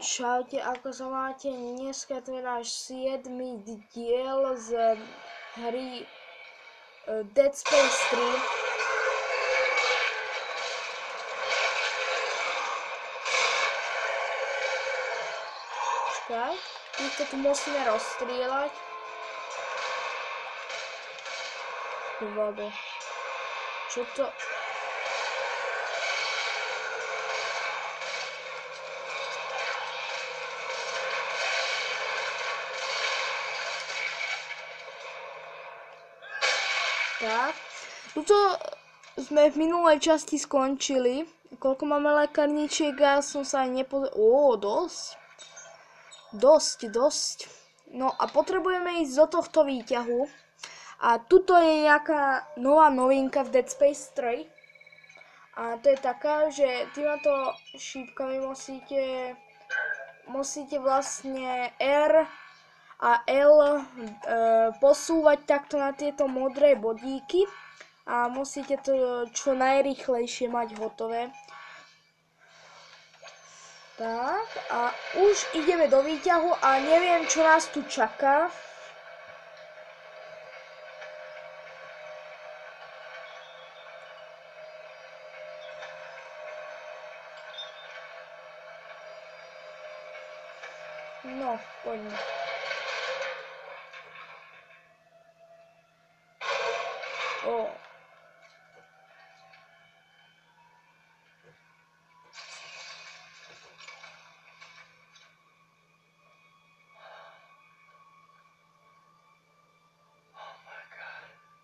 Čaute, ako sa máte? Dneska to je náš 7. diel z hry Dead Space 3. Počkaj, týchto tu musíme rozstrieľať. Uvago. Čo to? Tak, tuto sme v minulej časti skončili. Koľko máme lekárničiek, ja som sa aj nepozrel. Dosť. No a potrebujeme ísť do tohto výťahu. A tuto je nejaká nová novinka v Dead Space 3. A to je taká, že týmto šípkami musíte vlastne R a L posúvať takto na tieto modré bodíky a musíte to čo najrýchlejšie mať hotové. Tak, a už ideme do výťahu a neviem, čo nás tu čaká. No, poďme.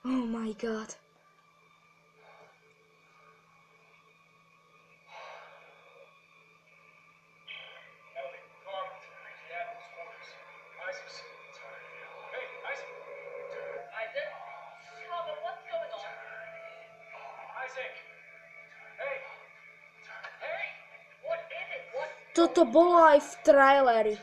Oh my god. Toto bolo aj v traileri.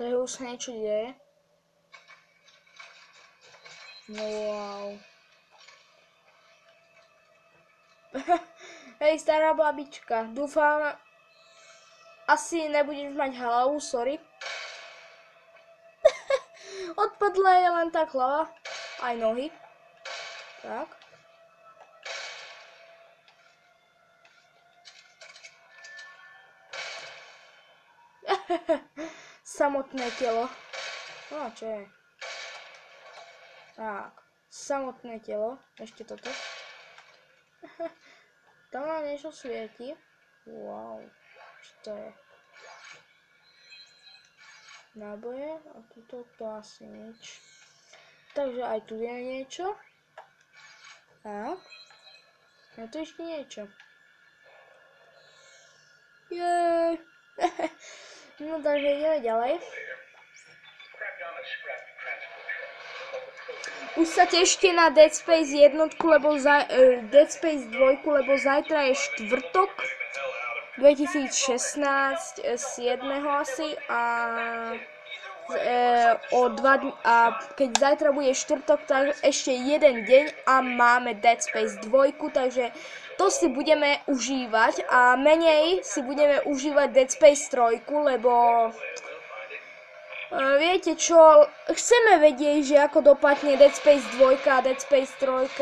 Takže už sa niečo deje. No wow. Hej, stará babička, dúfam, asi nebudeš mať hlavu, sorry. Odpadla je len tak hlava, aj nohy. Tak. Samotné telo. No, čo je? Tak, samotné telo. Ešte toto. Tam nám niečo svieti. Wow, čo to je? Náboje a tuto to asi nič. Takže aj tu je niečo. Tak. A tu ešte niečo. Jej. No takže ideme ďalej. už sa tešte na Dead Space jednotku, lebo Dead Space 2, lebo zajtra je štvrtok 2016, 7. asi a a keď zajtra bude štvrtok, tak ešte jeden deň a máme Dead Space 2, takže to si budeme užívať a menej si budeme užívať Dead Space 3, lebo viete čo, chceme vedieť, že ako dopadne Dead Space 2 a Dead Space 3.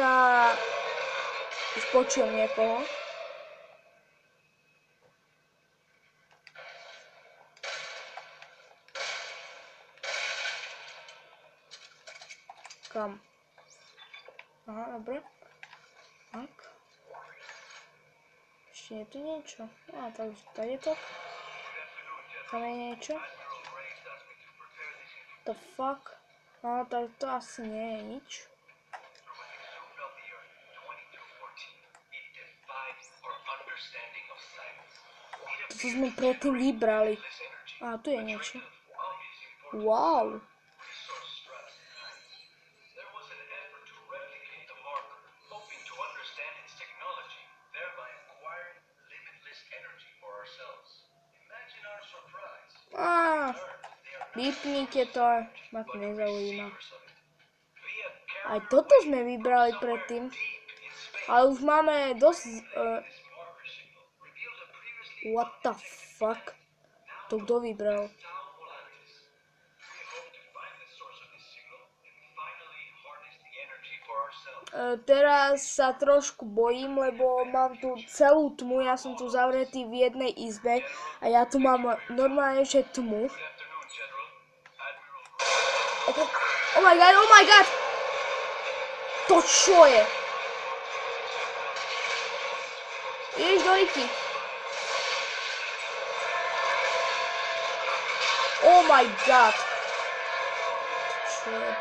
Už počujem niekoho. Kam? Aha, dobre. Tak. Ešte je tu niečo. A takže tady to. Tam je niečo. The fuck? No, tak to asi nie je nič. To sme predtým vybrali. A tu je niečo. Wow. Vypnite to, ma to nezaujíma. Aj toto sme vybrali predtým. Ale už máme dosť... what the fuck? To kto vybral? Teraz sa trošku bojím, lebo mám tu celú tmu, ja som tu zavretý v jednej izbe a ja tu mám normálne že tmu. Oh my god, oh my god! To čo je? Ideš do Riky. Oh my god! Čo je?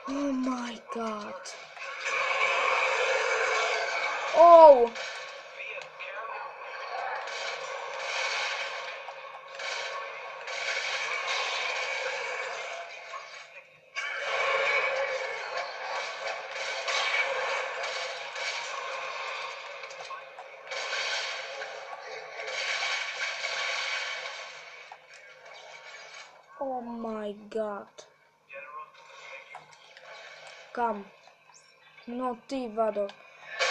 Oh my god. Oh! Oh my god. Kam? No ty vado.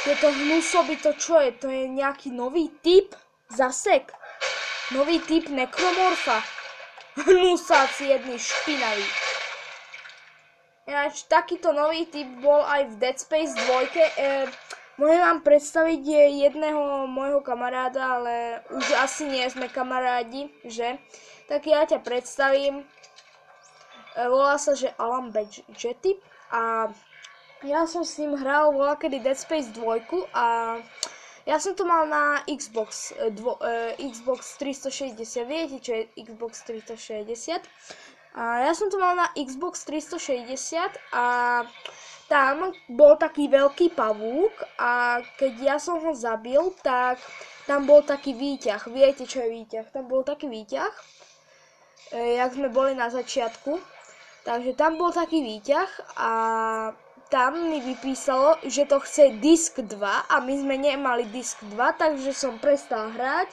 Tieto hnusoby, to čo je? To je nejaký nový typ? Zasek? Nový typ nekromorfa? Hnusáci jedný špinavý. Ináč takýto nový typ bol aj v Dead Space 2. Môžem vám predstaviť jedného môjho kamaráda, ale už asi nie sme kamarádi, že? Tak ja ťa predstavím. Volá sa, že Alan Badgetty a ja som s ním hral voľakedy Dead Space 2 a ja som to mal na Xbox 360, viete čo je Xbox 360? A ja som to mal na Xbox 360 a tam bol taký veľký pavúk a keď ja som ho zabil, tak tam bol taký výťah, viete čo je výťah? Tam bol taký výťah, jak sme boli na začiatku, takže tam bol taký výťah a tam mi vypísalo, že to chce disk 2 a my sme nemali disk 2, takže som prestal hrať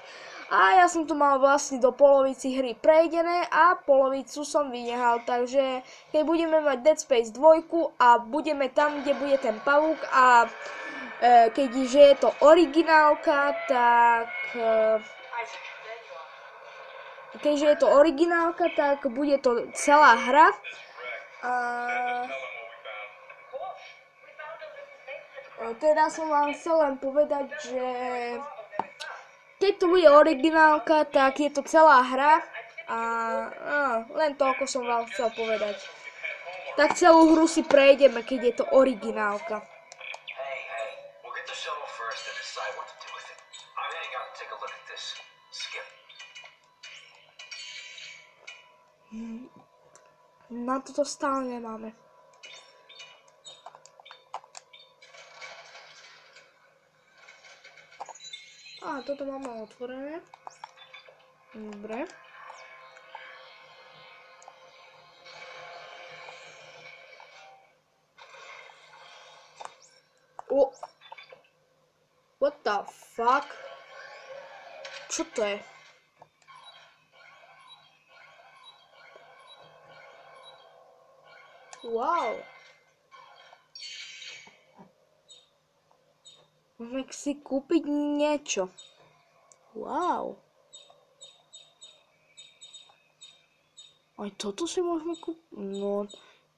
a ja som to mal vlastne do polovici hry prejdené a polovicu som vynehal, takže keď budeme mať Dead Space 2 a budeme tam, kde bude ten pavúk a keďže je to originálka, tak keďže je to originálka, tak bude to celá hra a teda som vám chcel len povedať, že keď to bude originálka, tak je to celá hra a len toľko som vám chcel povedať. Tak celú hru si prejdeme, keď je to originálka. Na toto stále nemáme. A toto máme otvorené. Dobre. What the fuck? Čo to je? Wow. Môžeme si kúpiť niečo. Wow. Aj toto si môžeme kúpiť. No,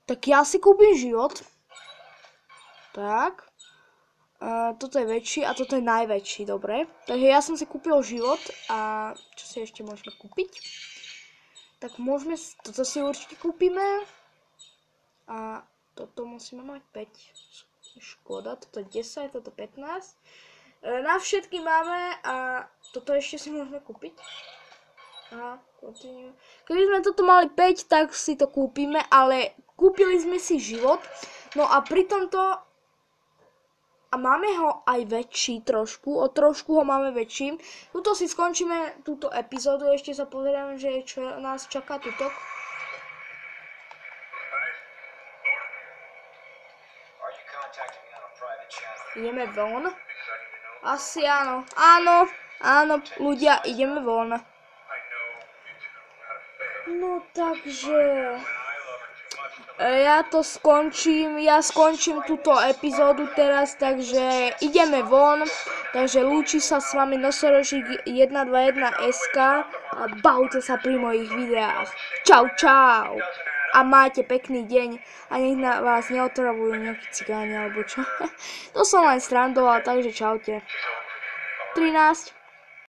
tak ja si kúpim život. Tak. Toto je väčší a toto je najväčší, dobre. Takže ja som si kúpil život a čo si ešte môžeme kúpiť? Tak môžeme, toto si určite kúpime. A toto musíme mať 5. Škoda, toto 10, toto 15. Na všetky máme a toto ešte si môžeme kúpiť. Aha, continue. Keby sme toto mali 5, tak si to kúpime, ale kúpili sme si život. No a pri tomto a máme ho aj väčší trošku, o trošku ho máme väčší. Tuto si skončíme túto epizódu, ešte sa pozrieme, že čo nás čaká tuto. Ideme von. Asi áno. Áno, ľudia, ideme von. No takže ja skončím túto epizódu teraz, takže ideme von, takže lúči sa s vami Nosorožík 121SK a bavte sa pri mojich videách. Čau, čau! A majte pekný deň a nech na vás neotravujú nejakí cigáni alebo čo. To som len strandoval, takže čaute. 13.